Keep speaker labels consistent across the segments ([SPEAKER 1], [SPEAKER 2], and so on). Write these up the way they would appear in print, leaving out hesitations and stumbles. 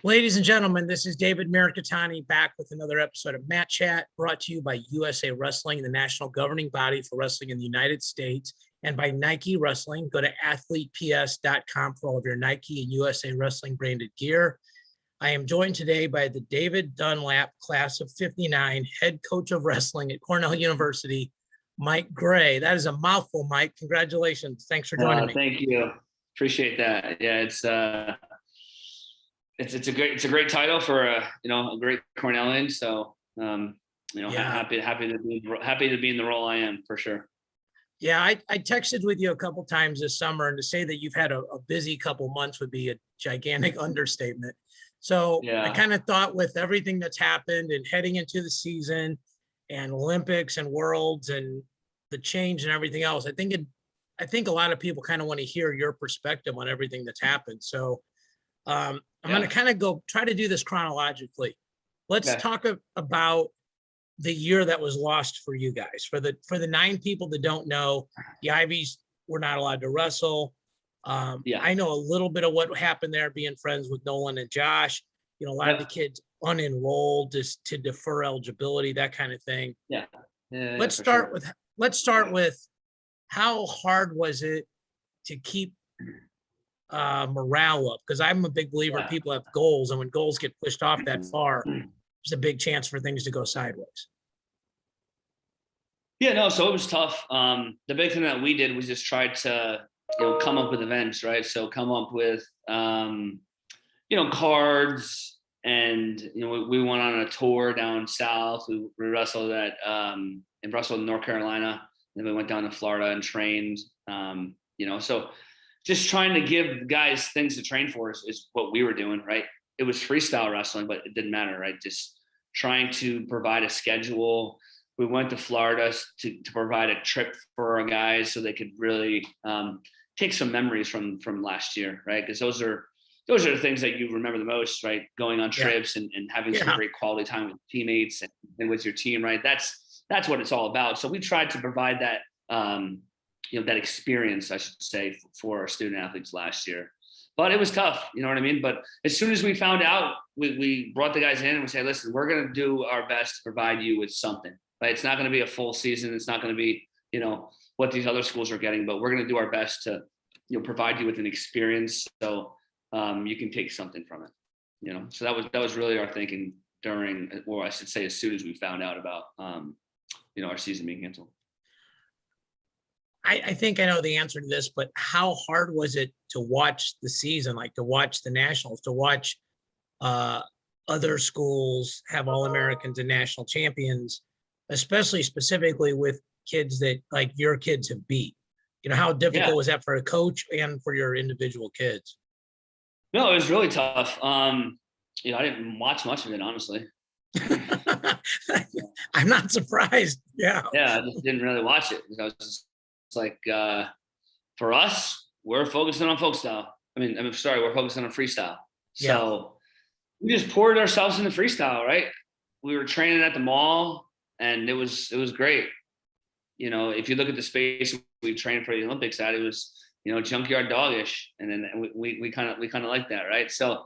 [SPEAKER 1] Ladies and gentlemen, this is David Mirikitani back with another episode of Mat Chat, brought to you by USA Wrestling, the national governing body for wrestling in the United States, and by Nike Wrestling. Go to athleteps.com for all of your Nike and USA Wrestling branded gear. I am joined today by the David Dunlap class of 59, head coach of wrestling at Cornell University, Mike Gray. That is a mouthful, Mike. Congratulations. Thanks for joining me.
[SPEAKER 2] Thank you. Appreciate that. Yeah, it's a great title for a great Cornellian. So happy to be in the role I am, for sure.
[SPEAKER 1] Yeah, I texted with you a couple times this summer, and to say that you've had a busy couple months would be a gigantic understatement. So yeah. I kind of thought, with everything that's happened and heading into the season and Olympics and Worlds and the change and everything else, I think a lot of people kind of want to hear your perspective on everything that's happened. So I'm going to kind of try to do this chronologically. Let's talk about the year that was lost for you guys. For the 9 people that don't know, the Ivies were not allowed to wrestle. I know a little bit of what happened there, being friends with Nolan and Josh. A lot of the kids unenrolled just to defer eligibility, that kind of thing. Let's start with how hard was it to keep morale up? Because I'm a big believer people have goals, and when goals get pushed off that far, there's a big chance for things to go sideways.
[SPEAKER 2] So it was tough. The big thing that we did was just try to come up with events, right? So come up with cards, and we went on a tour down south. We wrestled in North Carolina, and then we went down to Florida and trained. So just trying to give guys things to train for is what we were doing, right? It was freestyle wrestling, but it didn't matter, right? Just trying to provide a schedule. We went to Florida to provide a trip for our guys so they could really take some memories from last year, right? Because those are the things that you remember the most, right? Going on trips and having some great quality time with teammates and with your team, right? That's what it's all about. So we tried to provide that, that experience, I should say, for our student athletes last year. But it was tough, you know what I mean? But as soon as we found out, we brought the guys in and we said, listen, we're going to do our best to provide you with something, right? It's not going to be a full season. It's not going to be, what these other schools are getting, but we're going to do our best to, provide you with an experience so you can take something from it, So that was really our thinking during, or I should say, as soon as we found out about, our season being canceled.
[SPEAKER 1] I think I know the answer to this, but how hard was it to watch the season, like to watch the nationals, to watch other schools have All-Americans and national champions, especially specifically with kids that like your kids have beat? How difficult was that for a coach and for your individual kids?
[SPEAKER 2] No, it was really tough. I didn't watch much of it, honestly.
[SPEAKER 1] I'm not surprised. Yeah,
[SPEAKER 2] I just didn't really watch it. It's like, for us, we're focusing on folk style. We're focusing on freestyle. So we just poured ourselves into freestyle, right? We were training at the mall, and it was great. If you look at the space we trained for the Olympics at, it was, junkyard doggish. And then we kind of like that, right? So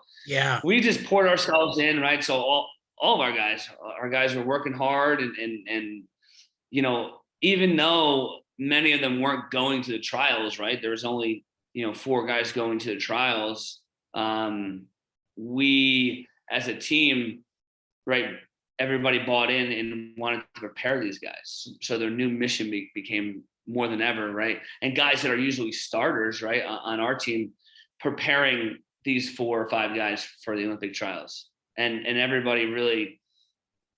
[SPEAKER 2] we just poured ourselves in, right? So all of our guys were working hard and even though many of them weren't going to the trials, right? There was only, 4 guys going to the trials. We, as a team, right, everybody bought in and wanted to prepare these guys. So their new mission became more than ever, right? And guys that are usually starters, right, on our team, preparing these 4 or 5 guys for the Olympic trials. And everybody really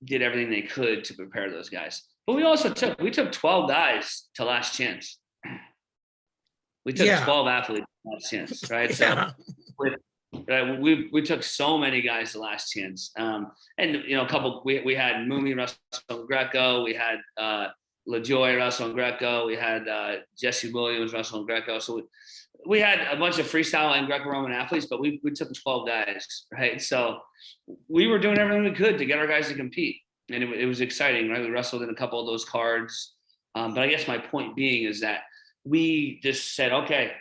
[SPEAKER 2] did everything they could to prepare those guys. But we also took 12 guys to last chance. We took 12 athletes to last chance, right? So we took so many guys to last chance. And a couple, we had Mumi wrestle Greco, we had LaJoy wrestle Greco, we had Jesse Williams wrestle Greco. So we had a bunch of freestyle and Greco-Roman athletes, but we took 12 guys, right? So we were doing everything we could to get our guys to compete. And it was exciting, right? We wrestled in a couple of those cards. But I guess my point being is that we just said, okay,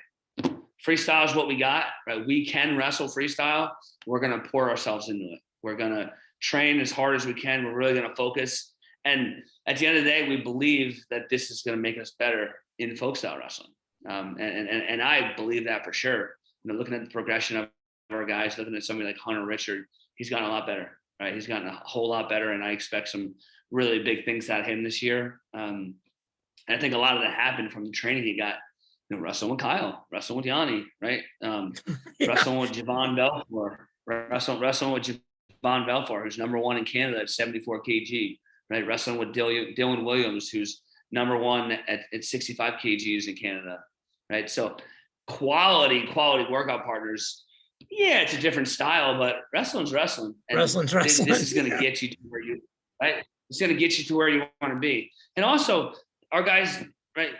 [SPEAKER 2] freestyle is what we got, right? We can wrestle freestyle. We're going to pour ourselves into it. We're going to train as hard as we can. We're really going to focus. And at the end of the day, we believe that this is going to make us better in folk style wrestling. And I believe that for sure. Looking at the progression of our guys, looking at somebody like Hunter Richard, he's gotten a lot better, right? He's gotten a whole lot better, and I expect some really big things out of him this year. And I think a lot of that happened from the training he got, wrestling with Kyle, wrestling with Yanni, right? Wrestling with Javon Belfort, wrestling with Javon Belfort, who's number 1 in Canada at 74 kg, right? Wrestling with Dylan Williams, who's number 1 at 65 kgs in Canada, right? So quality workout partners. Yeah, it's a different style, but wrestling's wrestling. And
[SPEAKER 1] wrestling's wrestling.
[SPEAKER 2] This is going to get you to where you, right? It's going to get you to where you want to be. And also, our guys, right?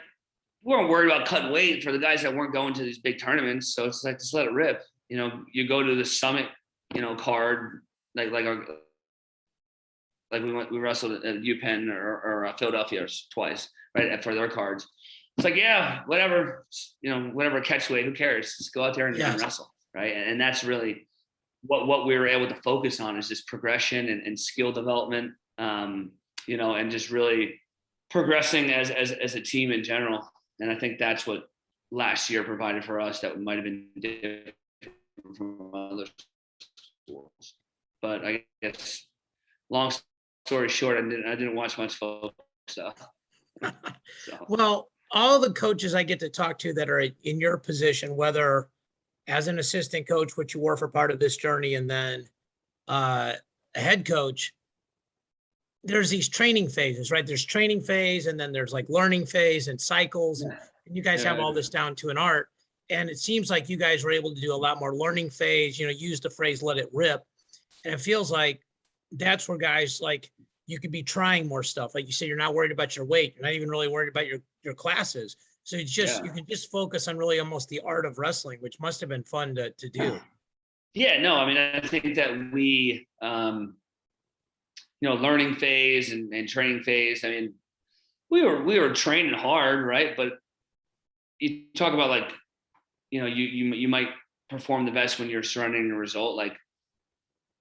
[SPEAKER 2] We weren't worried about cutting weight for the guys that weren't going to these big tournaments. So it's like, just let it rip. You go to the summit, card, like we wrestled at UPenn or Philadelphia twice, right? For their cards. It's like, yeah, whatever, whatever catch weight, who cares? Just go out there and wrestle, right? And that's really what we were able to focus on, is just progression and skill development, and just really progressing as a team in general. And I think that's what last year provided for us that might have been different from other schools. But I guess, long story short, I didn't watch much folk stuff. So.
[SPEAKER 1] Well, all the coaches I get to talk to that are in your position, whether as an assistant coach, which you were for part of this journey, and then a head coach, there's these training phases, right? There's training phase, and then there's like learning phase and cycles. And you guys have all this down to an art. And it seems like you guys were able to do a lot more learning phase, use the phrase, let it rip. And it feels like that's where guys, like, you could be trying more stuff. Like you say, you're not worried about your weight. You're not even really worried about your classes. So you can just focus on really almost the art of wrestling, which must have been fun to do.
[SPEAKER 2] Yeah, no, I mean, I think that we, learning phase and training phase. I mean, we were training hard, right? But you talk about, like, you might perform the best when you're surrendering the result. Like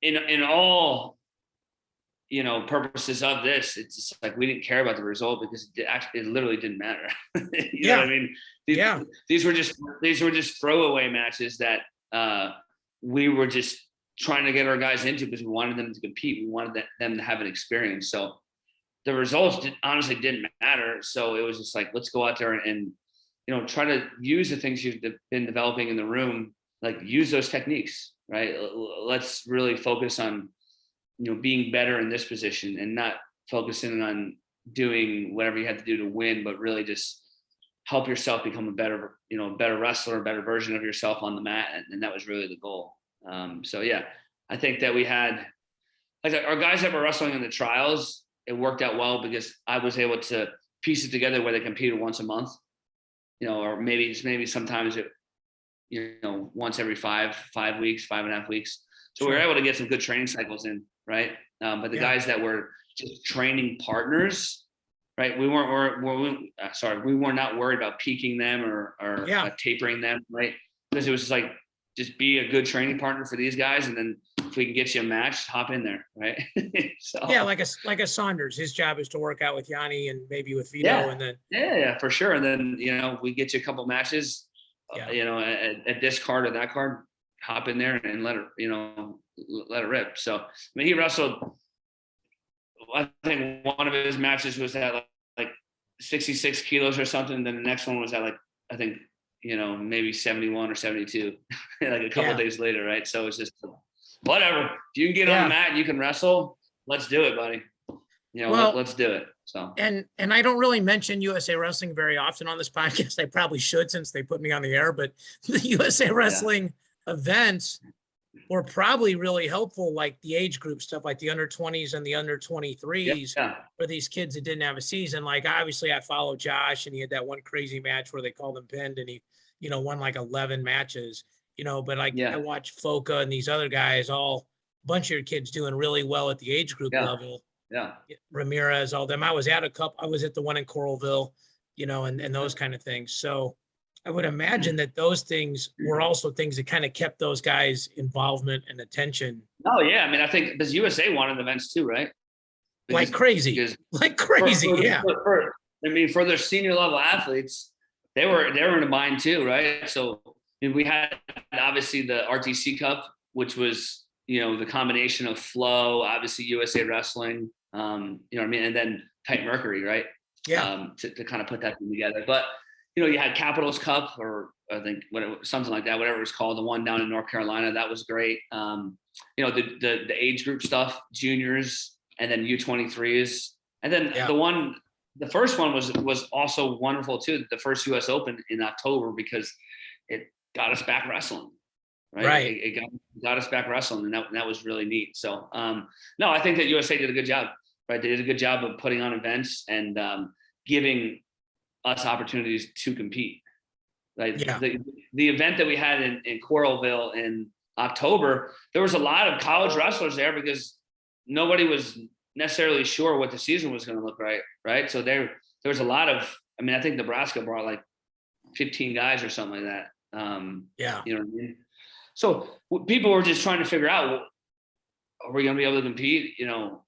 [SPEAKER 2] in all, purposes of this, it's just like, we didn't care about the result because it literally didn't matter. you know what I mean? These were just throwaway matches that we were just trying to get our guys into because we wanted them to compete. We wanted them to have an experience. So the results honestly didn't matter. So it was just like, let's go out there and try to use the things you've been developing in the room, like use those techniques, right? Let's really focus on, being better in this position and not focusing on doing whatever you have to do to win, but really just help yourself become a better wrestler, a better version of yourself on the mat. And that was really the goal. So yeah, I think that we had, like, our guys that were wrestling in the trials, it worked out well because I was able to piece it together where they competed once a month, or maybe sometimes once every 5 weeks, 5.5 weeks. So we were able to get some good training cycles in, right? But the guys that were just training partners, right? We were not worried about peaking them or tapering them, right? Because it was just like, just be a good training partner for these guys, and then if we can get you a match, hop in there, right? So
[SPEAKER 1] like a Saunders, his job is to work out with Yanni and maybe with Vito, and then
[SPEAKER 2] for sure. And then we get you a couple matches, at this card or that card, hop in there and let it rip. So I mean, he wrestled. I think one of his matches was at like 66 kilos or something. Then the next one was at like, I think, maybe 71 or 72, like a couple of days later, right? So it's just whatever. If you can get on the mat and you can wrestle, let's do it, buddy. Let's do it. So
[SPEAKER 1] and I don't really mention USA Wrestling very often on this podcast. I probably should, since they put me on the air, but the USA Wrestling events were probably really helpful, like the age group stuff, like the under 20s and the under 23s for these kids that didn't have a season. Like, obviously I follow Josh, and he had that one crazy match where they called him pinned, and he, won like 11 matches, but I watched Foca and these other guys, a bunch of your kids doing really well at the age group level.
[SPEAKER 2] Yeah.
[SPEAKER 1] Ramirez, all them. I was at the one in Coralville, and those kind of things. So I would imagine that those things were also things that kind of kept those guys' involvement and attention.
[SPEAKER 2] Oh yeah, I mean, I think because USA wanted events too, right?
[SPEAKER 1] Like crazy. Yeah.
[SPEAKER 2] I mean, for their senior level athletes, they were in a bind too, right? So we had obviously the RTC Cup, which was, you know, the combination of Flow, obviously USA Wrestling, you know what I mean, and then Tight Mercury, right?
[SPEAKER 1] Yeah.
[SPEAKER 2] To kind of put that thing together. But you know, you had Capitals Cup, or I think something like that, whatever it's called, the one down in North Carolina, that was great. You know, the age group stuff, juniors, and then U23s, and then the first one was also wonderful too. The first US Open in October, because it got us back wrestling, right? It got us back wrestling, and that was really neat. So no, I think that USA did a good job, right? They did a good job of putting on events and giving us opportunities to compete. Right?
[SPEAKER 1] Yeah.
[SPEAKER 2] The event that we had in Coralville in October, there was a lot of college wrestlers there because nobody was necessarily sure what the season was going to look like, right? So there was a lot of, I mean, I think Nebraska brought like 15 guys or something like that. You know what I mean? So people were just trying to figure out, well, are we going to be able to compete? You know,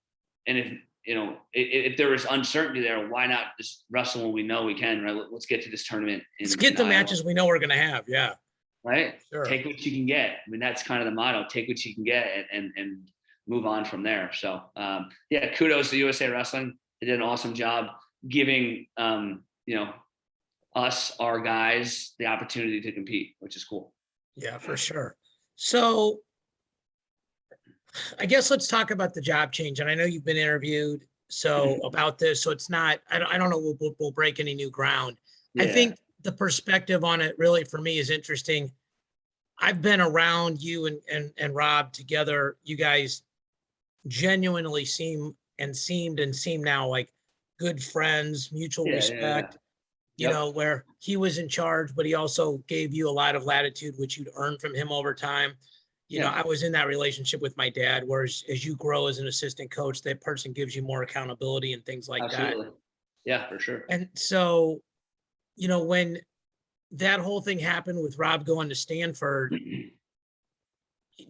[SPEAKER 2] and if, you know, if there was uncertainty there, why not just wrestle when we know we can, right? Let's get to this tournament.
[SPEAKER 1] Let's get the matches we know we're going to have. Yeah.
[SPEAKER 2] Right.
[SPEAKER 1] Sure.
[SPEAKER 2] Take what you can get. I mean, that's kind of the motto, take what you can get and move on from there. So yeah, kudos to USA Wrestling. They did an awesome job giving, you know, us, our guys, the opportunity to compete, which is cool.
[SPEAKER 1] Yeah, for sure. So I guess let's talk about the job change. And I know you've been interviewed about this. So it's not, I don't know, we'll break any new ground. Yeah. I think the perspective on it really for me is interesting. I've been around you and Rob together. You guys genuinely seemed now like good friends, mutual respect, you know, where he was in charge, but he also gave you a lot of latitude, which you'd earned from him over time. You know, I was in that relationship with my dad, whereas as you grow as an assistant coach, that person gives you more accountability and things like that.
[SPEAKER 2] Yeah, for sure.
[SPEAKER 1] And so, you know, when that whole thing happened with Rob going to Stanford,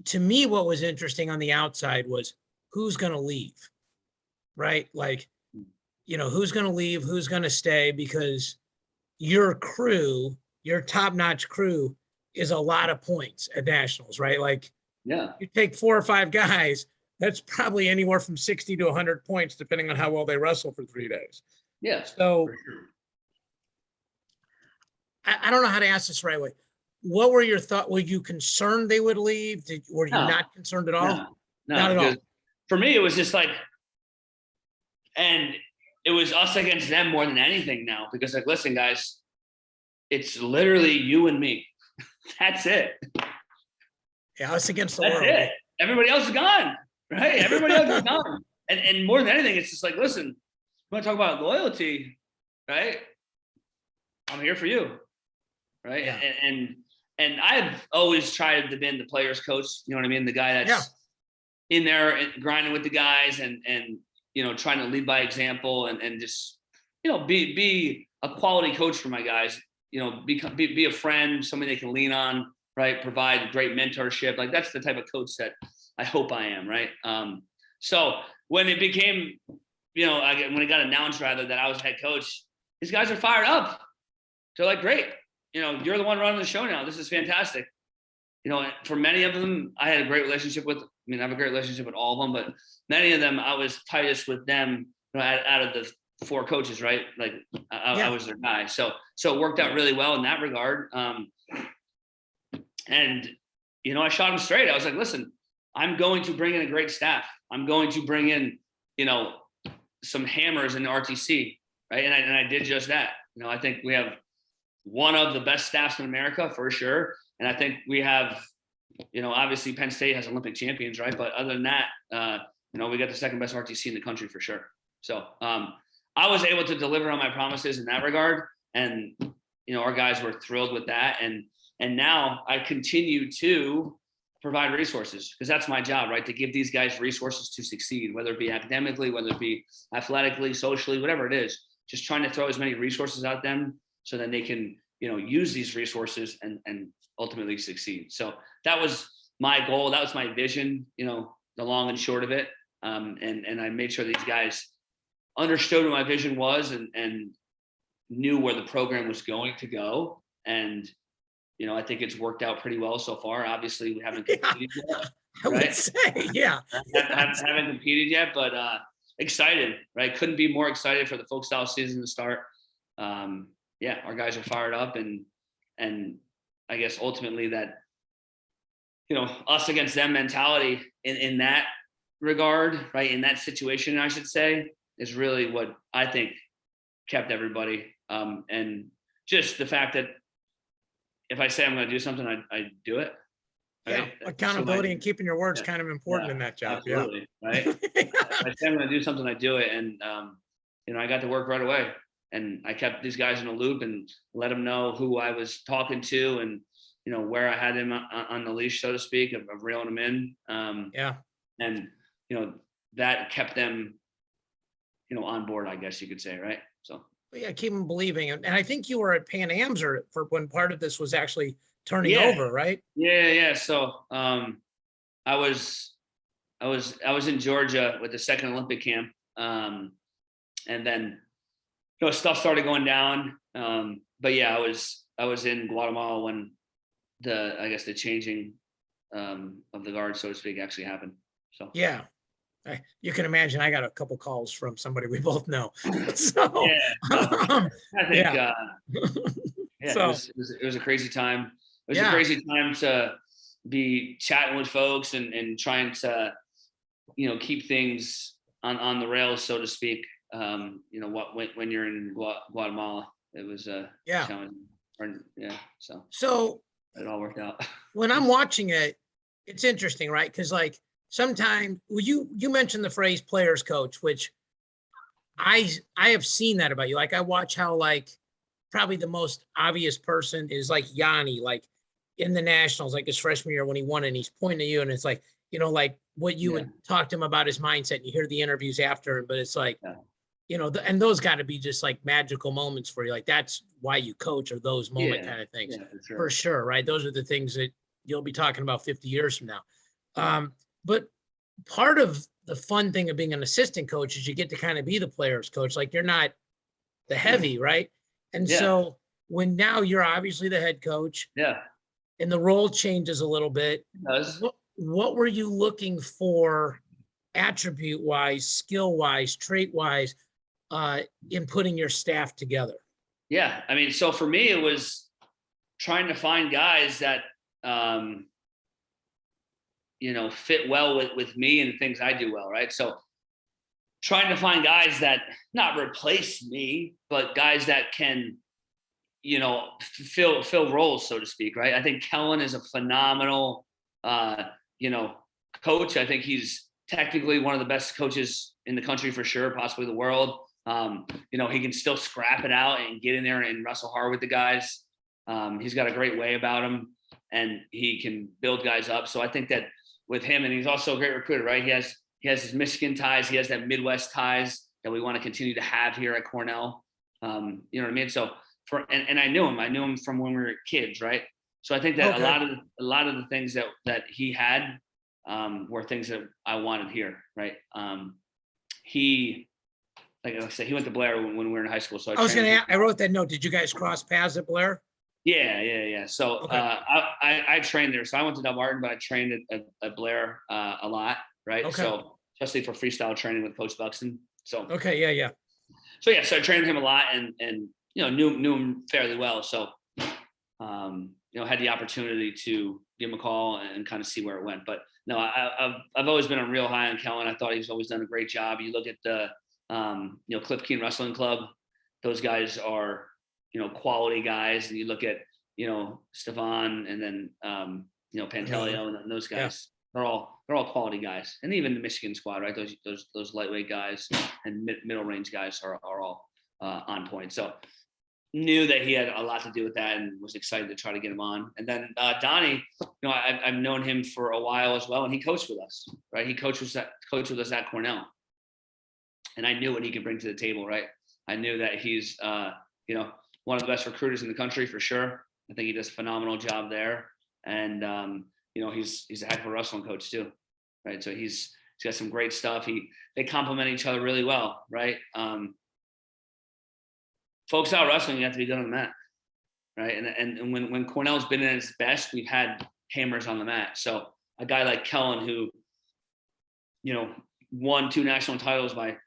[SPEAKER 1] to me, what was interesting on the outside was who's going to leave, right? Like, you know, who's going to leave, who's going to stay, because your crew, your top-notch crew, is a lot of points at nationals, right? Like, you take 4 or 5 guys, that's probably anywhere from 60 to 100 points, depending on how well they wrestle for 3 days.
[SPEAKER 2] Yeah.
[SPEAKER 1] So
[SPEAKER 2] sure.
[SPEAKER 1] I don't know how to ask this the right way. What were your thoughts? Were you concerned they would leave? Were you not concerned at all?
[SPEAKER 2] No,
[SPEAKER 1] not at all.
[SPEAKER 2] For me, it was just like, and it was us against them more than anything now, because like, listen, guys, it's literally you and me. That's it.
[SPEAKER 1] Yeah, us against the
[SPEAKER 2] world.
[SPEAKER 1] That's
[SPEAKER 2] it. Everybody else is gone, right? Everybody else is gone. And more than anything, it's just like, listen, you want to talk about loyalty, right? I'm here for you, right?
[SPEAKER 1] Yeah.
[SPEAKER 2] And I've always tried to be the player's coach. You know what I mean? The guy that's in there and grinding with the guys and you know, trying to lead by example and just, you know, be a quality coach for my guys. You know, be a friend, somebody they can lean on, right? Provide great mentorship. Like that's the type of coach that I hope I am, right? So when it became, you know, when it got announced rather that I was head coach, these guys are fired up. They're like, great, you know, you're the one running the show now. This is fantastic. You know, for many of them, I had a great relationship with. I mean, I have a great relationship with all of them, but many of them, I was tightest with them, you know, out of the 4 coaches, right? Like I was their guy. So it worked out really well in that regard. And, you know, I shot them straight. I was like, listen, I'm going to bring in a great staff. I'm going to bring in, you know, some hammers in the RTC, right? And I did just that. You know, I think we have one of the best staffs in America for sure. And I think we have, you know, obviously Penn State has Olympic champions, right? But other than that, you know, we got the second best RTC in the country for sure. So I was able to deliver on my promises in that regard. And, you know, our guys were thrilled with that. And now I continue to provide resources because that's my job, right? To give these guys resources to succeed, whether it be academically, whether it be athletically, socially, whatever it is, just trying to throw as many resources at them so that they can use these resources and ultimately succeed. So that was my goal. That was my vision, the long and short of it. And I made sure these guys understood what my vision was and knew where the program was going to go. And, I think it's worked out pretty well so far. Obviously we haven't competed yet.
[SPEAKER 1] I would say, yeah.
[SPEAKER 2] haven't competed yet, but excited, right? Couldn't be more excited for the folk style season to start. Our guys are fired up, and I guess ultimately that, us against them mentality in that regard, right? In that situation, I should say, is really what I think kept everybody. And just the fact that if I say I'm going to do something, I do it.
[SPEAKER 1] Right? Yeah, accountability and keeping your words kind of important in that job.
[SPEAKER 2] Absolutely, right? If I say I'm going to do something, I do it. And, I got to work right away. And I kept these guys in a loop and let them know who I was talking to and, where I had them on the leash, so to speak, of reeling them in. And, that kept them, on board, I guess you could say, right? So.
[SPEAKER 1] Yeah, keep them believing. And I think you were at Pan Am's for when part of this was actually turning over, right?
[SPEAKER 2] Yeah. So I was in Georgia with the second Olympic camp. And then stuff started going down. But yeah, I was in Guatemala when the changing of the guard, so to speak, actually happened. So
[SPEAKER 1] yeah. You can imagine I got a couple calls from somebody we both know. So
[SPEAKER 2] I think
[SPEAKER 1] so,
[SPEAKER 2] it was a crazy time. It was a crazy time to be chatting with folks and trying to, keep things on the rails, so to speak. When you're in Guatemala, it was challenging. So it all worked out.
[SPEAKER 1] When I'm watching it, it's interesting, right? Because sometimes you mentioned the phrase players coach, which I have seen that about you. I watch how probably the most obvious person is Yanni, in the nationals, his freshman year when he won, and he's pointing at you, and it's what you would talk to him about his mindset, and you hear the interviews after, but it's and those got to be just magical moments for you. That's why you coach, or those moment kind of things. Yeah, for sure. Right. Those are the things that you'll be talking about 50 years from now. But part of the fun thing of being an assistant coach is you get to kind of be the player's coach. You're not the heavy, right? And so when now you're obviously the head coach, and the role changes a little bit, what were you looking for attribute-wise, skill-wise, trait-wise, in putting your staff together?
[SPEAKER 2] Yeah, so for me, it was trying to find guys that, fit well with me and things I do well, right? So trying to find guys that not replace me, but guys that can, fill roles, so to speak, right? I think Kellen is a phenomenal, coach. I think he's technically one of the best coaches in the country for sure, possibly the world. He can still scrap it out and get in there and wrestle hard with the guys. He's got a great way about him, and he can build guys up. So I think that with him, and he's also a great recruiter, right? He has his Michigan ties. He has that Midwest ties that we want to continue to have here at Cornell. You know what I mean? So and I knew him from when we were kids, right? So I think that a lot of the things that he had were things that I wanted here, right? He, like I said, he went to Blair when we were in high school. So
[SPEAKER 1] I wrote that note. Did you guys cross paths at Blair?
[SPEAKER 2] Yeah. So I trained there. So I went to Dumbarton, but I trained at Blair a lot, right? Okay. So especially for freestyle training with Coach Buxton. So
[SPEAKER 1] yeah.
[SPEAKER 2] So I trained with him a lot and knew him fairly well. So had the opportunity to give him a call and kind of see where it went. But no, I've always been a real high on Kellen. I thought he's always done a great job. You look at the Cliff Keen Wrestling Club; those guys are quality guys. And you look at Stefan and then Pantelio and those guys. They're all quality guys. And even the Michigan squad, right? Those lightweight guys and middle range guys are all on point. So knew that he had a lot to do with that and was excited to try to get him on. And then Donnie, I've known him for a while as well, and he coached with us, right? He coached with us at Cornell, and I knew what he could bring to the table, right? I knew that he's one of the best recruiters in the country for sure. I think he does a phenomenal job there. And, he's a heck of a wrestling coach too. Right. So he's got some great stuff. They complement each other really well. Right. Folks out wrestling, you have to be good on the mat. Right. And when Cornell's been at its best, we've had hammers on the mat. So a guy like Kellen, who, won 2 national titles by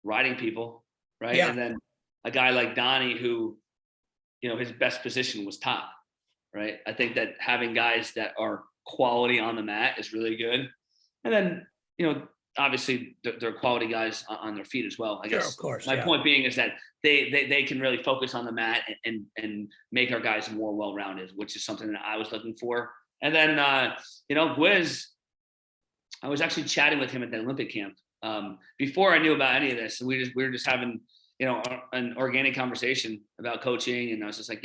[SPEAKER 2] riding people. Right.
[SPEAKER 1] Yeah.
[SPEAKER 2] And then a guy like Donnie, who, his best position was top. Right. I think that having guys that are quality on the mat is really good. And then, obviously they're quality guys on their feet as well. I guess.
[SPEAKER 1] Of course.
[SPEAKER 2] My point being is that they can really focus on the mat and make our guys more well-rounded, which is something that I was looking for. And then, Gwiz, I was actually chatting with him at the Olympic camp before I knew about any of this. And we were just having, an organic conversation about coaching. And I was just like,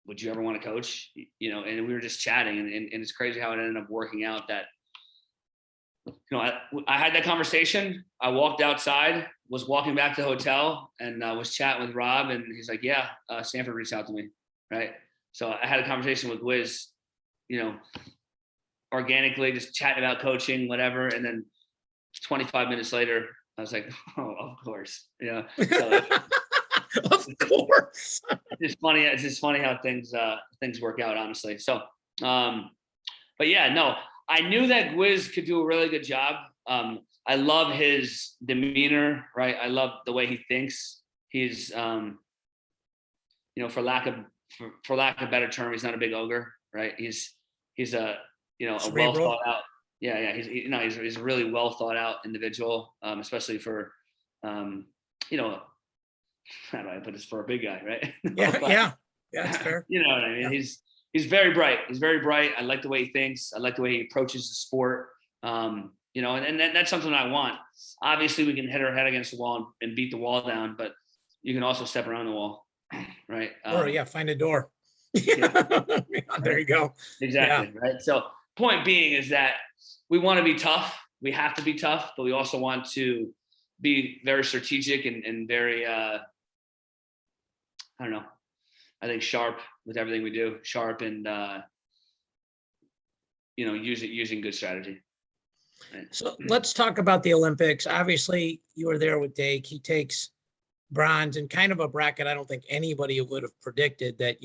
[SPEAKER 2] would you ever want to coach? And we were just chatting, and it's crazy how it ended up working out that, I had that conversation. I walked outside, was walking back to the hotel, and was chatting with Rob, and he's like, yeah, Stanford reached out to me. Right. So I had a conversation with Wiz, organically, just chatting about coaching, whatever. And then 25 minutes later, I was like, oh, of course. So,
[SPEAKER 1] of course.
[SPEAKER 2] It's just funny how things work out, honestly. So, but yeah, no, I knew that Gwiz could do a really good job. I love his demeanor, right? I love the way he thinks. He's, for lack of a better term, he's not a big ogre, right? He's a, a well thought out. Yeah. He's a really well thought out individual, especially for, how do I put this, for a big guy, right?
[SPEAKER 1] Yeah, that's fair.
[SPEAKER 2] You know what I mean? Yeah. He's very bright. He's very bright. I like the way he thinks. I like the way he approaches the sport. And that's something I want. Obviously, we can hit our head against the wall and beat the wall down, but you can also step around the wall, right?
[SPEAKER 1] Or find a door.
[SPEAKER 2] Yeah.
[SPEAKER 1] There you go.
[SPEAKER 2] Exactly. Yeah. Right. So point being is that we want to be tough. We have to be tough, but we also want to be very strategic and very, I think sharp with everything we do, sharp and, using good strategy. Right.
[SPEAKER 1] So let's talk about the Olympics. Obviously you were there with Dake. He takes bronze in kind of a bracket. I don't think anybody would have predicted that,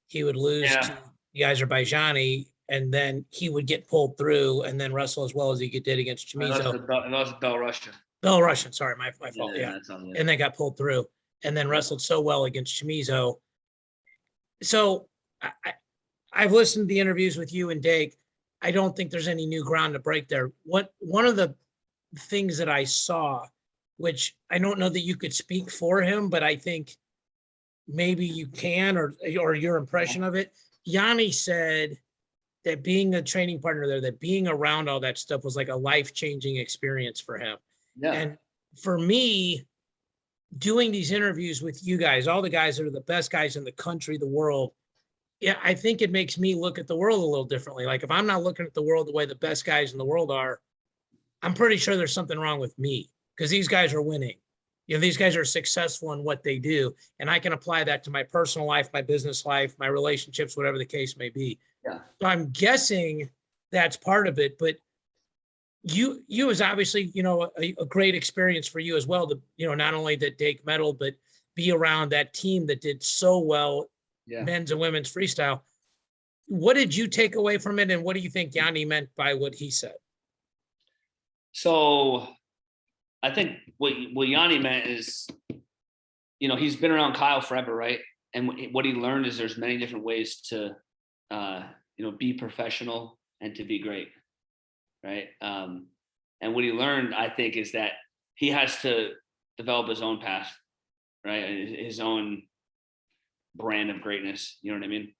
[SPEAKER 1] he would lose to the Azerbaijani and then he would get pulled through and then wrestle as well as he did against Chamizo.
[SPEAKER 2] And that was
[SPEAKER 1] Belarusian. Sorry, my fault. Yeah. And then got pulled through and then wrestled so well against Chamizo. So I've listened to the interviews with you and Dake. I don't think there's any new ground to break there. One of the things that I saw, which I don't know that you could speak for him, but I think maybe you can, or your impression of it. Yanni said that being a training partner there, that being around all that stuff was like a life-changing experience for him. Yeah. And for me, doing these interviews with you guys, all the guys that are the best guys in the country, the world, yeah, I think it makes me look at the world a little differently. Like if I'm not looking at the world the way the best guys in the world are, I'm pretty sure there's something wrong with me because these guys are winning. These guys are successful in what they do. And I can apply that to my personal life, my business life, my relationships, whatever the case may be. Yeah. So I'm guessing that's part of it, but you was obviously, a great experience for you as well to, not only that Dake medal, but be around that team that did so well, men's and women's freestyle. What did you take away from it? And what do you think Yanni meant by what he said?
[SPEAKER 2] So I think what Yanni meant is, he's been around Kyle forever, right? And what he learned is there's many different ways to, be professional and to be great, right? And what he learned, I think, is that he has to develop his own path, right? His own brand of greatness. You know what I mean?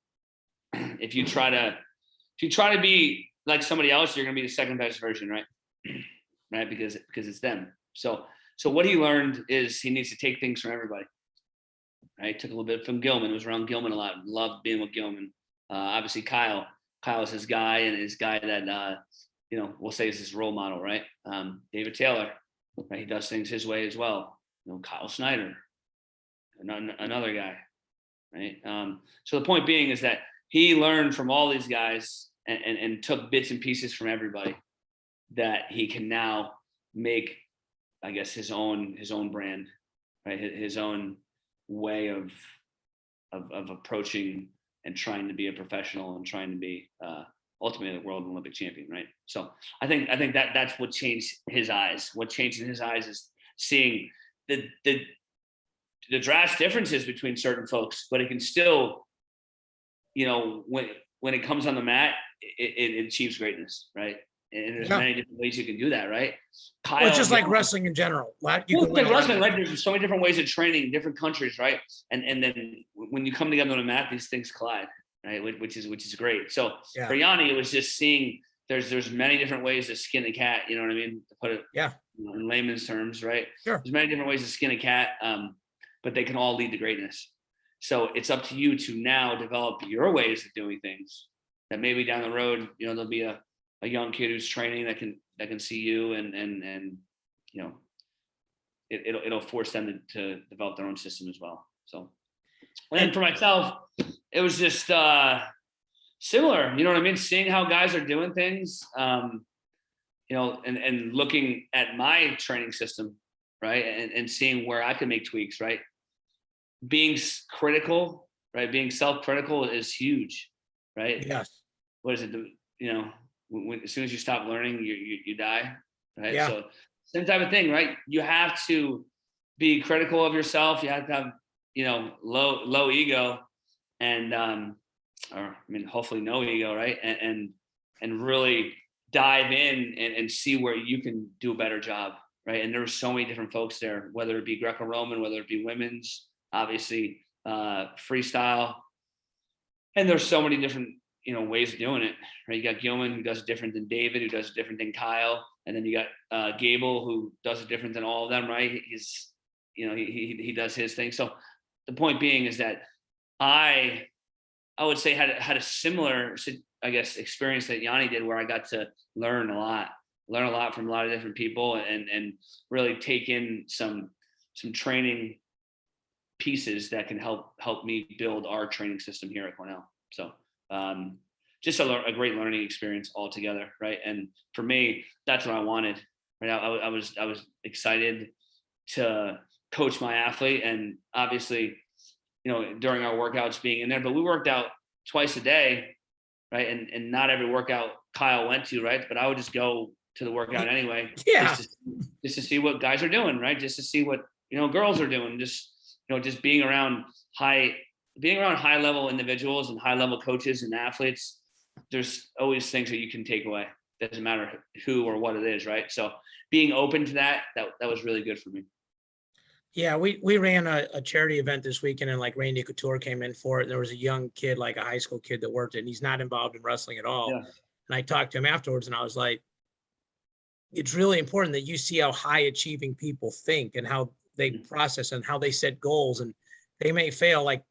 [SPEAKER 2] If you try to be like somebody else, you're gonna be the second best version, right? Right? Because it's them. So what he learned is he needs to take things from everybody. Right? Took a little bit from Gilman. Was around Gilman a lot. Loved being with Gilman. Obviously Kyle is his guy and his guy that we'll say is his role model, right? David Taylor, right? He does things his way as well. Kyle Snyder, another guy, right? So the point being is that he learned from all these guys and took bits and pieces from everybody that he can now make, I guess, his own brand, right? His own way of approaching and trying to be a professional and trying to be ultimately the world Olympic champion, right? So I think that's what changed his eyes. What changed in his eyes is seeing the drastic differences between certain folks, but it can still, when it comes on the mat, it achieves greatness, right? And there's many different ways you can do that, right?
[SPEAKER 1] Kyle, well, it's just like wrestling in general.
[SPEAKER 2] You can win wrestling, right? There's so many different ways of training in different countries, right? And then when you come together on the mat, these things collide, right? Which is great. So for Yanni, it was just seeing there's many different ways to skin a cat. You know what I mean? To put it in layman's terms, right?
[SPEAKER 1] Sure.
[SPEAKER 2] There's many different ways to skin a cat, but they can all lead to greatness. So it's up to you to now develop your ways of doing things that maybe down the road, there'll be a young kid who's training that can see you and it'll force them to develop their own system as well. So, and for myself, it was just similar, you know what I mean? Seeing how guys are doing things, and looking at my training system, right? And seeing where I can make tweaks, right? Being critical, right? Being self-critical is huge, right?
[SPEAKER 1] Yes.
[SPEAKER 2] What is it? As soon as you stop learning, you die, right?
[SPEAKER 1] Yeah.
[SPEAKER 2] So same type of thing, right? You have to be critical of yourself. You have to have, low ego, and hopefully no ego, right? And really dive in and see where you can do a better job, right? And there were so many different folks there, whether it be Greco-Roman, whether it be women's, obviously freestyle, and there's so many different ways of doing it, right? You got Gilman, who does it different than David, who does it different than Kyle, and then you got Gable, who does it different than all of them, right? He's he does his thing. So the point being is that I would say had a similar, I guess, experience that Yanni did, where I got to learn a lot from a lot of different people and really take in some training pieces that can help me build our training system here at Cornell. So just a great learning experience altogether, right? And for me, that's what I wanted, right? I was excited to coach my athlete, and obviously, during our workouts being in there, but we worked out twice a day, right? And not every workout Kyle went to, right? But I would just go to the workout anyway, just to see what guys are doing, right? Just to see what girls are doing, just being around high level individuals and high level coaches and athletes. There's always things that you can take away. Doesn't matter who or what it is, right? So being open to that was really good for me.
[SPEAKER 1] Yeah, we ran a charity event this weekend, and like Randy Couture came in for it. There was a young kid, like a high school kid, that worked it, and he's not involved in wrestling at all. Yeah. And I talked to him afterwards, and I was like, it's really important that you see how high achieving people think and how they process and how they set goals, and they may fail. Like,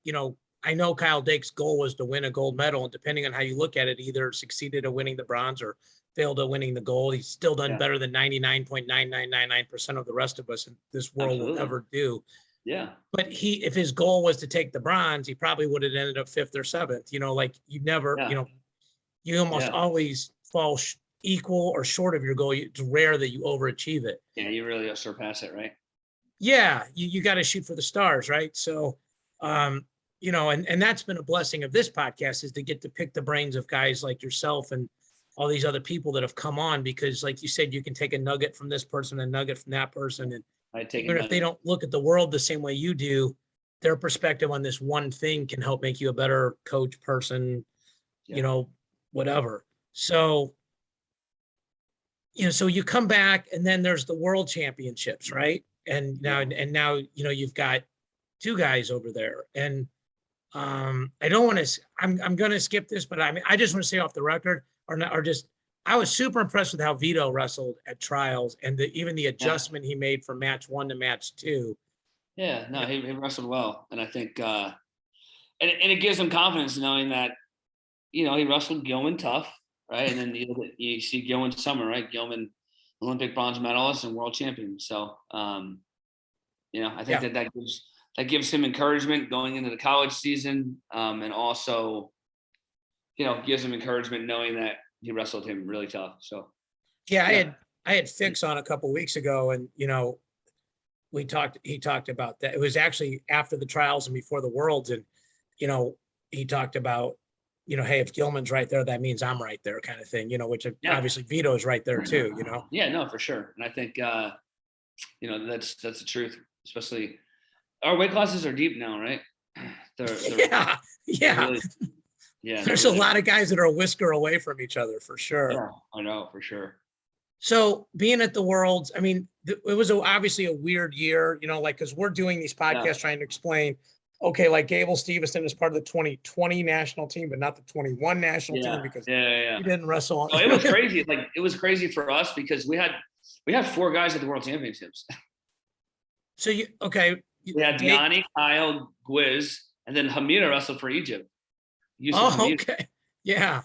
[SPEAKER 1] I know Kyle Dake's goal was to win a gold medal, and depending on how you look at it, either succeeded at winning the bronze or failed at winning the gold. He's still done better than 99.9999% of the rest of us in this world will ever do.
[SPEAKER 2] Yeah.
[SPEAKER 1] But if his goal was to take the bronze, he probably would have ended up 5th or 7th. Like you never, you almost always fall equal or short of your goal. It's rare that you overachieve it.
[SPEAKER 2] Yeah, you really surpass it, right?
[SPEAKER 1] Yeah, you got to shoot for the stars, right? So, and that's been a blessing of this podcast, is to get to pick the brains of guys like yourself and all these other people that have come on, because like you said, you can take a nugget from this person, a nugget from that person. And even if they don't look at the world the same way you do, their perspective on this one thing can help make you a better coach, person, whatever. So, so you come back, and then there's the world championships, right? And now, you've got 2 guys over there, and I don't want to. I'm going to skip this, but I just want to say off the record, I was super impressed with how Vito wrestled at trials, and even the adjustment he made from match 1 to match 2.
[SPEAKER 2] Yeah, no, he wrestled well, and I think, and it gives him confidence knowing that, he wrestled Gilman tough, right? And then you see Gilman Summer, right? Gilman, Olympic bronze medalist and world champion. So, I think that gives that gives him encouragement going into the college season, and also, gives him encouragement knowing that he wrestled him really tough. So
[SPEAKER 1] yeah, I had Fix on a couple weeks ago, and he talked about that. It was actually after the trials and before the Worlds, and he talked about, hey, if Gilman's right there, that means I'm right there, kind of thing. Which obviously Vito's right there too.
[SPEAKER 2] Yeah, no, for sure. And I think that's the truth. Especially our weight classes are deep now, right?
[SPEAKER 1] Yeah.
[SPEAKER 2] Really,
[SPEAKER 1] There's a lot of guys that are a whisker away from each other for sure.
[SPEAKER 2] Yeah, I know for sure.
[SPEAKER 1] So being at the Worlds, I mean, it was obviously a weird year, because we're doing these podcasts trying to explain, okay, like Gable Stevenson is part of the 2020 national team, but not the 21 national team because he didn't wrestle.
[SPEAKER 2] Oh, it was crazy. Like it was crazy for us because we had 4 guys at the World Championships.
[SPEAKER 1] So we
[SPEAKER 2] had Yanni, Kyle, Gwiz, and then Hamida wrestled for Egypt.
[SPEAKER 1] Okay. Yeah.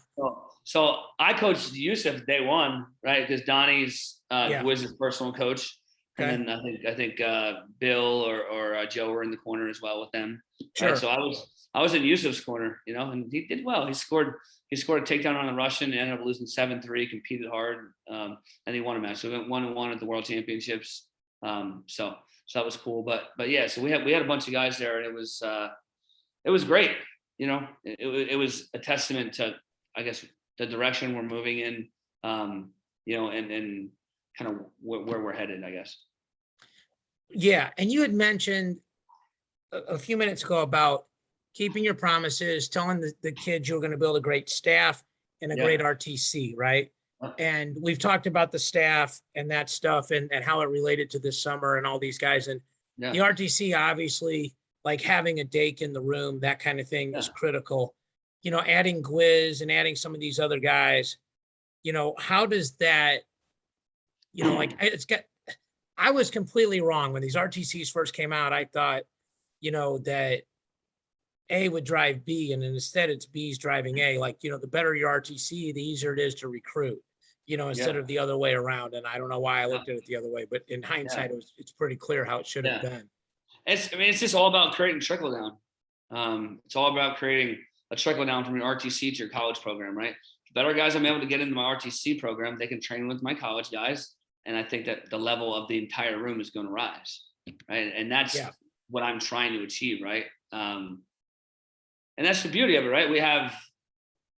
[SPEAKER 2] So I coached Yusuf day one, right? Because Donnie's Gwiz's personal coach. Okay. And then I think Bill or Joe were in the corner as well with them.
[SPEAKER 1] Sure.
[SPEAKER 2] Right? So I was in Yusuf's corner, and he did well. He scored a takedown on the Russian, ended up losing 7-3, competed hard, and he won a match. So we went 1-1 at the World Championships. So that was cool. But yeah, so we had a bunch of guys there, and it was great. It was a testament to, I guess, the direction we're moving in, and kind of where we're headed, I guess.
[SPEAKER 1] Yeah. And you had mentioned a few minutes ago about keeping your promises, telling the kids you're going to build a great staff and a great RTC, right? And we've talked about the staff and that stuff and how it related to this summer and all these guys. And the RTC, obviously, like having a Dake in the room, that kind of thing is critical. Adding Gwiz and adding some of these other guys, how does that, I was completely wrong when these RTCs first came out. I thought, that A would drive B, and instead it's B's driving A. Like, the better your RTC, the easier it is to recruit, instead of the other way around. And I don't know why I looked at it the other way, but in hindsight, it's pretty clear how it should have been.
[SPEAKER 2] It's just all about creating trickle down. It's all about creating a trickle down from your RTC to your college program, right? The better guys I'm able to get into my RTC program, they can train with my college guys. And I think that the level of the entire room is going to rise, right? And that's what I'm trying to achieve, right? And that's the beauty of it, right? We have,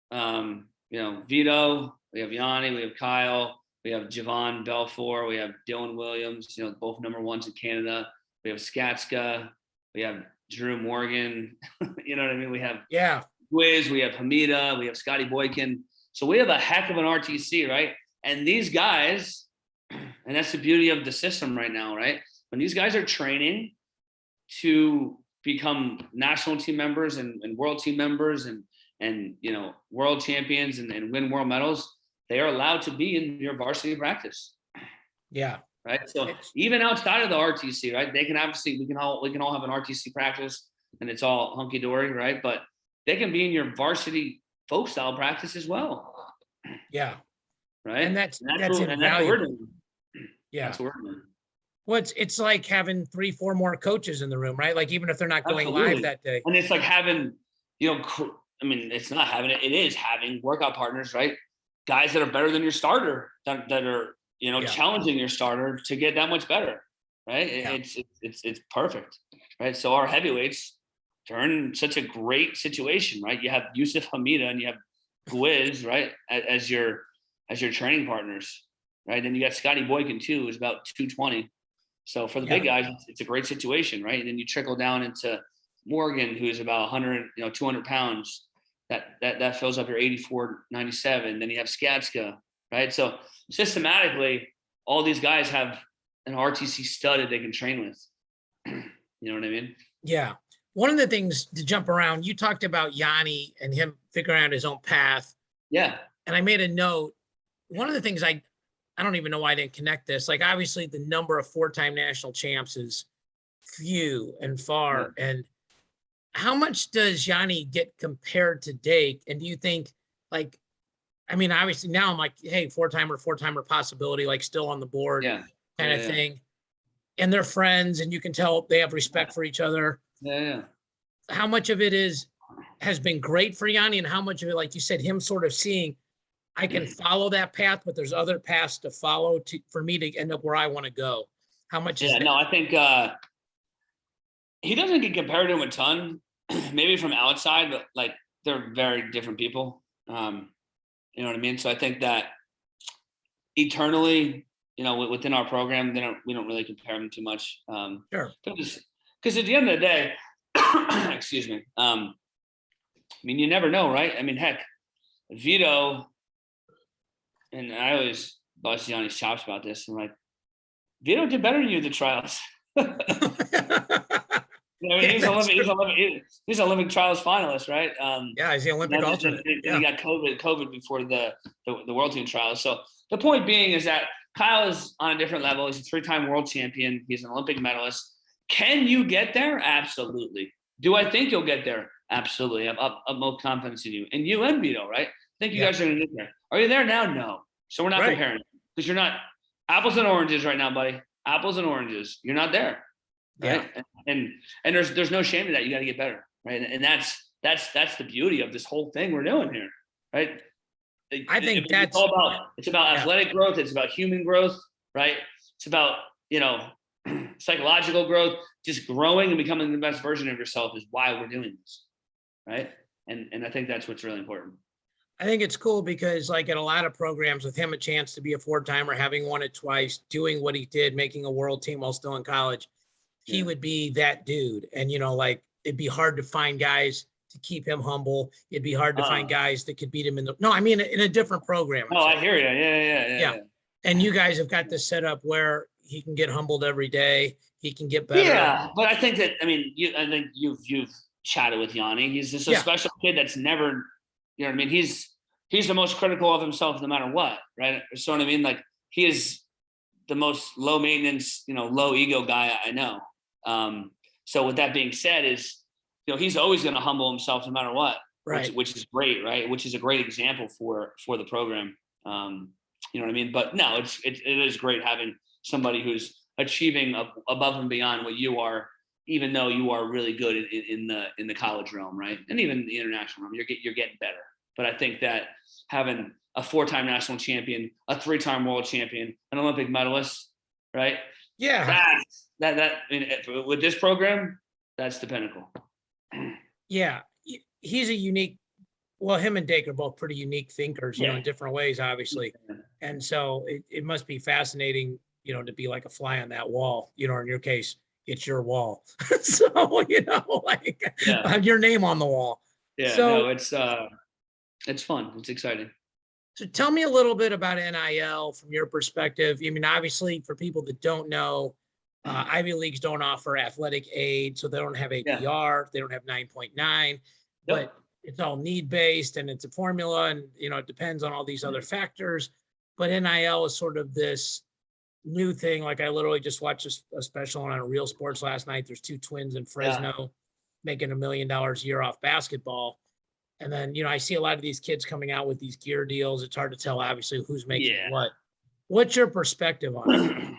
[SPEAKER 2] Vito, we have Yanni, we have Kyle, we have Javon Belfort, we have Dylan Williams, both number ones in Canada. We have Skatska, we have Drew Morgan, you know what I mean? We have Gwiz, we have Hamida, we have Scotty Boykin. So we have a heck of an RTC, right? And these guys, and that's the beauty of the system right now, right? When these guys are training to become national team members and world team members and world champions and win world medals, they are allowed to be in your varsity practice.
[SPEAKER 1] Yeah.
[SPEAKER 2] Right. So even outside of the RTC, right, they can obviously, we can all have an RTC practice and it's all hunky dory, right? But they can be in your varsity folk style practice as well.
[SPEAKER 1] Yeah.
[SPEAKER 2] Right.
[SPEAKER 1] And that's invaluable. Yeah.
[SPEAKER 2] That's what we're doing.
[SPEAKER 1] Well, it's like having 3-4 more coaches in the room, right? Like even if they're not going live that day.
[SPEAKER 2] And it's like having, it's not having it. It is having workout partners, right? Guys that are better than your starter that are, challenging your starter to get that much better, right? It's perfect, right? So our heavyweights, they're in such a great situation, right? You have Yusuf Hamida and you have Gwiz, right, as your training partners, right? Then you got Scotty Boykin too, who's about 220. So for the big guys, it's a great situation, right? And then you trickle down into Morgan, who's about 100, 200 pounds. That fills up your 84-97. Then you have Skatska, right? So systematically, all these guys have an RTC stud that they can train with. You know what I mean? Yeah.
[SPEAKER 1] One of the things to jump around, you talked about Yanni and him figuring out his own path.
[SPEAKER 2] Yeah.
[SPEAKER 1] And I made a note. One of the things I don't even know why I didn't connect this. Like obviously the number of 4-time national champs is few and far. Yeah. And how much does Yanni get compared to Dake? And do you think obviously now I'm like, hey, four-timer possibility, like still on the board kind of thing. and they're friends, and you can tell they have respect for each other.
[SPEAKER 2] Yeah.
[SPEAKER 1] How much of it has been great for Yanni, and how much of it, like you said, him sort of seeing, I can follow that path, but there's other paths to follow for me to end up where I want to go. How much is
[SPEAKER 2] no, I think he doesn't get compared to him a ton, maybe from outside, but like they're very different people. You know what I mean? So I think that eternally, you know, within our program, we don't really compare them too much.
[SPEAKER 1] Sure.
[SPEAKER 2] Because at the end of the day, excuse me. I mean, you never know, right? I mean, heck, Vito, and I always bust Yanni's chops about this. And like, Vito did better than you at the trials. You know, he's an Olympic trials finalist, right?
[SPEAKER 1] Yeah, he's the Olympic alternate.
[SPEAKER 2] And he got COVID before the World Team trials. So the point being is that Kyle is on a different level. He's a 3-time world champion. He's an Olympic medalist. Can you get there? Absolutely. Do I think you'll get there? Absolutely. I have utmost confidence in you. And you and Vito, right? I think you guys are going to get there. Are you there now? No. So we're not comparing, because you're not apples and oranges right now, buddy. Apples and oranges. You're not there. Right. Yeah. And there's no shame in that. You got to get better. Right. And that's the beauty of this whole thing we're doing here. Right.
[SPEAKER 1] I think
[SPEAKER 2] it's about athletic growth. It's about human growth. Right. It's about, you know, psychological growth. Just growing and becoming the best version of yourself is why we're doing this. Right. And I think that's what's really important.
[SPEAKER 1] I think it's cool because, like, in a lot of programs with him, a chance to be a 4-timer, having won it twice, doing what he did, making a world team while still in college, he would be that dude. And, you know, like, it'd be hard to find guys to keep him humble. It'd be hard to find guys that could beat him in a different program.
[SPEAKER 2] Oh, I hear you. Yeah.
[SPEAKER 1] And you guys have got this set up where he can get humbled every day. He can get better.
[SPEAKER 2] Yeah, but I think that, I think you've chatted with Yanni. He's just a special kid that's never, you know what I mean? He's the most critical of himself no matter what, right? So what I mean? Like, he is the most low maintenance, you know, low ego guy I know. So with that being said, is, you know, he's always going to humble himself no matter what,
[SPEAKER 1] right?
[SPEAKER 2] Which is great, right? Which is a great example for the program. You know what I mean? But no, it is great having somebody who's achieving above and beyond what you are, even though you are really good in the college realm, right? And even the international realm, you're getting better. But I think that having a 4-time national champion, a 3-time world champion, an Olympic medalist, right?
[SPEAKER 1] Yeah.
[SPEAKER 2] With this program, that's the pinnacle.
[SPEAKER 1] Yeah. He's a unique, well, him and Dake are both pretty unique thinkers, you know, in different ways, obviously. And so it must be fascinating, you know, to be like a fly on that wall, you know, or in your case, it's your wall. So, you know, like, have your name on the wall.
[SPEAKER 2] Yeah, so, no, it's fun. It's exciting.
[SPEAKER 1] So tell me a little bit about NIL from your perspective. I mean, obviously, for people that don't know, Ivy Leagues don't offer athletic aid, so they don't have APR, they don't have 9.9, but it's all need-based and it's a formula, and, you know, it depends on all these other factors. But NIL is sort of this new thing. Like, I literally just watched a special on Real Sports last night. There's 2 twins in Fresno making $1 million a year off basketball. And then, you know, I see a lot of these kids coming out with these gear deals. It's hard to tell, obviously, who's making what. What's your perspective on it?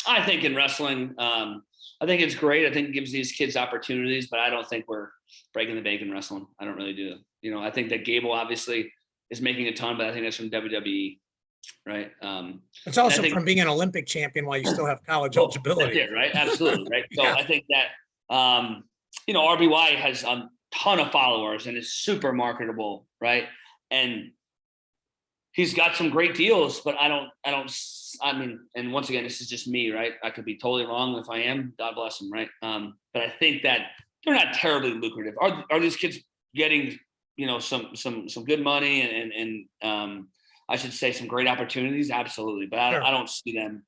[SPEAKER 2] I think in wrestling, I think it's great. I think it gives these kids opportunities, but I don't think we're breaking the bank in wrestling. I don't really do. You know, I think that Gable obviously is making a ton, but I think that's from WWE, right?
[SPEAKER 1] It's also from being an Olympic champion while you still have college eligibility.
[SPEAKER 2] That's it, right? Absolutely, right? So I think that, you know, RBY has ton of followers and is super marketable, right? And he's got some great deals, but I mean, and once again, this is just me, right? I could be totally wrong. If I am, God bless him, right? But I think that they're not terribly lucrative. Are these kids getting, you know, some good money and I should say some great opportunities? Absolutely. But I don't see them,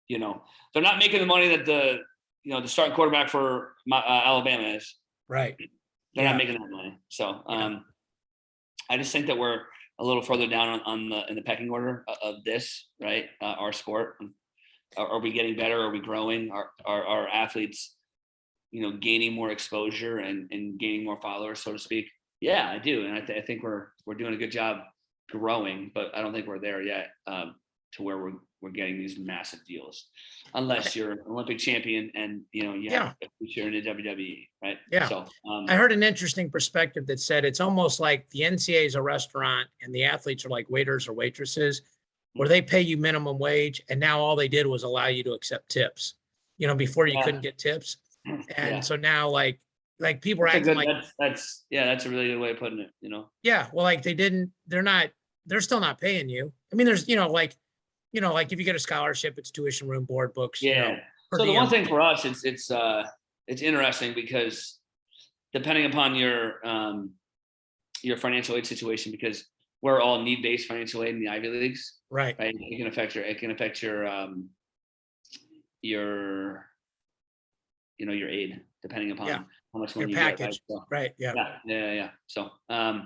[SPEAKER 2] you know, they're not making the money that the starting quarterback for Alabama is.
[SPEAKER 1] Right.
[SPEAKER 2] They're not making that money. So I just think that we're a little further down in the pecking order of this, right? Our sport. Are we getting better? Are we growing? Are athletes, you know, gaining more exposure and gaining more followers, so to speak? Yeah, I do. And I think we're doing a good job growing, but I don't think we're there yet. to where we're getting these massive deals, unless you're an Olympic champion and you have a future in the WWE, right?
[SPEAKER 1] Yeah.
[SPEAKER 2] So
[SPEAKER 1] I heard an interesting perspective that said it's almost like the NCAA is a restaurant and the athletes are like waiters or waitresses, where they pay you minimum wage, and now all they did was allow you to accept tips. Before you couldn't get tips, and so now like people are acting like
[SPEAKER 2] that's a really good way of putting it.
[SPEAKER 1] Yeah, well, like they're still not paying you. I mean, there's like if you get a scholarship, it's tuition, room, board, books.
[SPEAKER 2] Yeah. So the one thing for us, it's interesting because depending upon your financial aid situation, because we're all need-based financial aid in the Ivy Leagues,
[SPEAKER 1] right?
[SPEAKER 2] It can affect your aid depending upon how much money
[SPEAKER 1] your package.
[SPEAKER 2] You get.
[SPEAKER 1] Right.
[SPEAKER 2] Yeah. So I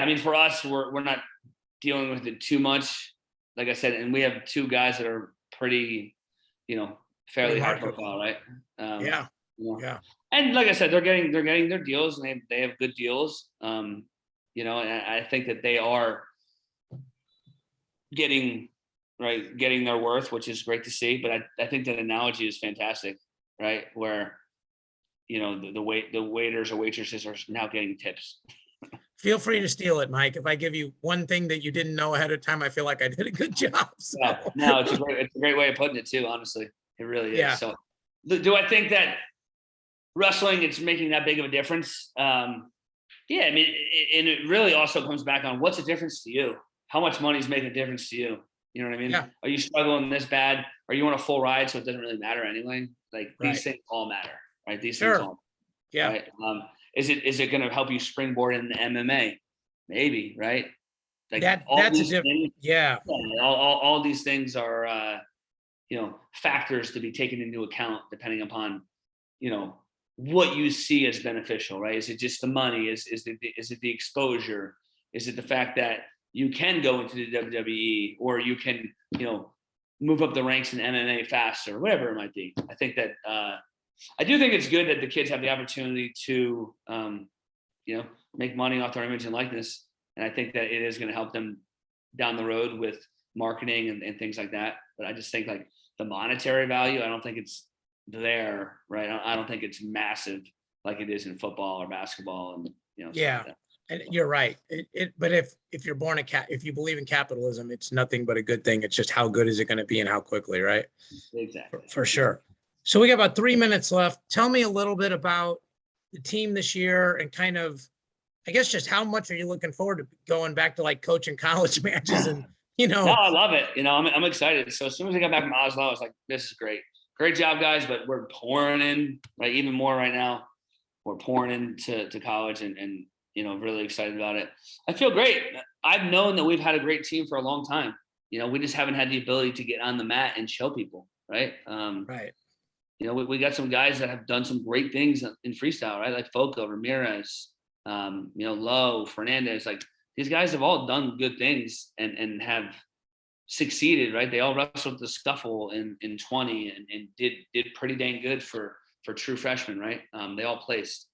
[SPEAKER 2] mean, for us, we're not dealing with it too much. Like I said, and we have two guys that are pretty, fairly high profile, right?
[SPEAKER 1] Yeah.
[SPEAKER 2] And like I said, they're getting their deals, and they have good deals. And I think that they are getting their worth, which is great to see. But I think that analogy is fantastic, right? Where, the waiters or waitresses are now getting tips.
[SPEAKER 1] Feel free to steal it, Mike. If I give you one thing that you didn't know ahead of time, I feel like I did a good job. So.
[SPEAKER 2] Yeah, no, it's a great way of putting it too. Honestly, it really is.
[SPEAKER 1] Yeah.
[SPEAKER 2] So, do I think that wrestling it's making that big of a difference? Yeah, I mean, and it really also comes back on what's the difference to you? How much money is making a difference to you? You know what I mean?
[SPEAKER 1] Yeah.
[SPEAKER 2] Are you struggling this bad? Are you on a full ride, so it doesn't really matter anyway? Like these things all matter, right? These things all matter, right? Is it going to help you springboard in the MMA? Maybe, right? Like
[SPEAKER 1] that's a different.
[SPEAKER 2] All these things are factors to be taken into account depending upon what you see as beneficial, right? Is it just the money? Is it the exposure? Is it the fact that you can go into the WWE or you can move up the ranks in MMA faster, whatever it might be? I think that. I do think it's good that the kids have the opportunity to, make money off their image and likeness. And I think that it is going to help them down the road with marketing and things like that. But I just think like the monetary value, I don't think it's there, right? I don't think it's massive like it is in football or basketball. And,
[SPEAKER 1] yeah, and you're right. But if you're born if you believe in capitalism, it's nothing but a good thing. It's just how good is it going to be and how quickly, right?
[SPEAKER 2] Exactly.
[SPEAKER 1] For sure. So we got about 3 minutes left. Tell me a little bit about the team this year and kind of, I guess, just how much are you looking forward to going back to like coaching college matches and,
[SPEAKER 2] No, I love it. I'm excited. So as soon as I got back from Oslo, I was like, this is great. Great job, guys. But we're pouring in, right? Even more right now. We're pouring into college and really excited about it. I feel great. I've known that we've had a great team for a long time. We just haven't had the ability to get on the mat and show people, right?
[SPEAKER 1] Right.
[SPEAKER 2] We got some guys that have done some great things in freestyle, right? Like Foco, Ramirez, Lowe, Fernandez. Like these guys have all done good things and have succeeded, right? They all wrestled the scuffle in 20 and did pretty dang good for true freshmen, right? They all placed.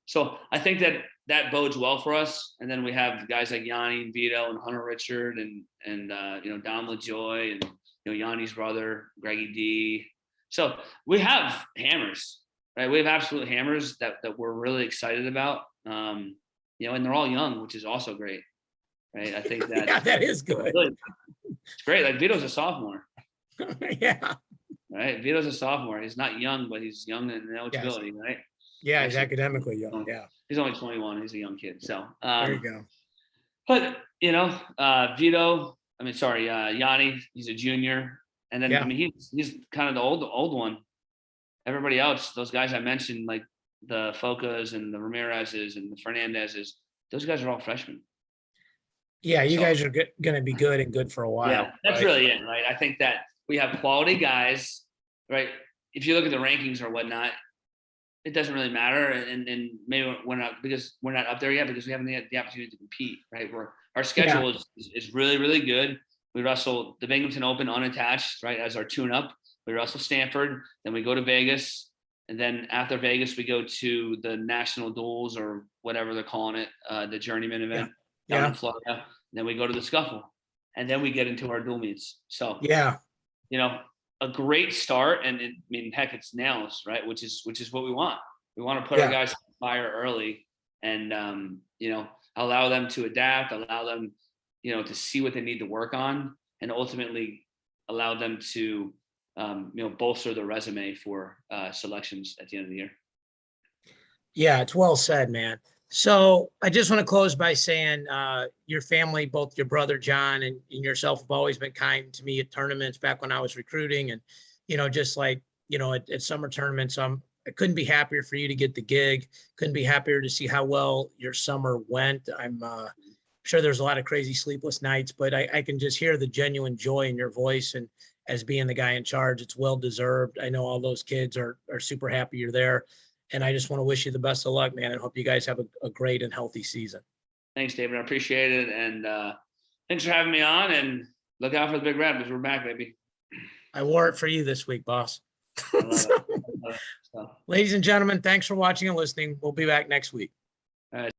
[SPEAKER 2] So I think that bodes well for us. And then we have guys like Yanni and Vito and Hunter Richard and Dom LaJoy and Yanni's brother, Greggy D. So we have hammers, right? We have absolute hammers that we're really excited about. And they're all young, which is also great, right? I think that
[SPEAKER 1] that is good.
[SPEAKER 2] It's great. Like Vito's a sophomore.
[SPEAKER 1] Yeah.
[SPEAKER 2] Right. Vito's a sophomore. He's not young, but he's young in eligibility, right?
[SPEAKER 1] Yeah, he's academically young. Yeah.
[SPEAKER 2] He's only 21. He's a young kid. So
[SPEAKER 1] there you go.
[SPEAKER 2] But Yanni, he's a junior. And then I mean he's kind of the old one. Everybody else, those guys I mentioned, like the Focas and the Ramirez's and the Fernandez's, those guys are all freshmen.
[SPEAKER 1] Yeah, you guys are going to be good and good for a while.
[SPEAKER 2] Yeah, that's really it, right? I think that we have quality guys, right? If you look at the rankings or whatnot, it doesn't really matter. And maybe we're not up there yet because we haven't had the opportunity to compete, right? Our schedule is really, really good. We wrestle the Binghamton Open unattached, right, as our tune-up. We wrestle Stanford, then we go to Vegas, and then after Vegas, we go to the National Duels or whatever they're calling it, the Journeyman event down in Florida. Then we go to the Scuffle, and then we get into our dual meets. So
[SPEAKER 1] yeah,
[SPEAKER 2] a great start, and heck, it's nails, right? Which is what we want. We want to put our guys on fire early, and allow them to adapt, allow them, to see what they need to work on, and ultimately allow them to, bolster their resume for selections at the end of the year.
[SPEAKER 1] Yeah, it's well said, man. So I just want to close by saying your family, both your brother John and yourself, have always been kind to me at tournaments back when I was recruiting, and just like at summer tournaments. I couldn't be happier for you to get the gig. Couldn't be happier to see how well your summer went. I'm sure there's a lot of crazy sleepless nights, but I can just hear the genuine joy in your voice, and as being the guy in charge, it's well deserved. I know all those kids are super happy you're there. And I just want to wish you the best of luck, man. And hope you guys have a great and healthy season.
[SPEAKER 2] Thanks, David. I appreciate it. And thanks for having me on, and look out for the Big Red, because we're back, baby.
[SPEAKER 1] I wore it for you this week, boss.
[SPEAKER 2] I love it.
[SPEAKER 1] Ladies and gentlemen, thanks for watching and listening. We'll be back next week.
[SPEAKER 2] All right.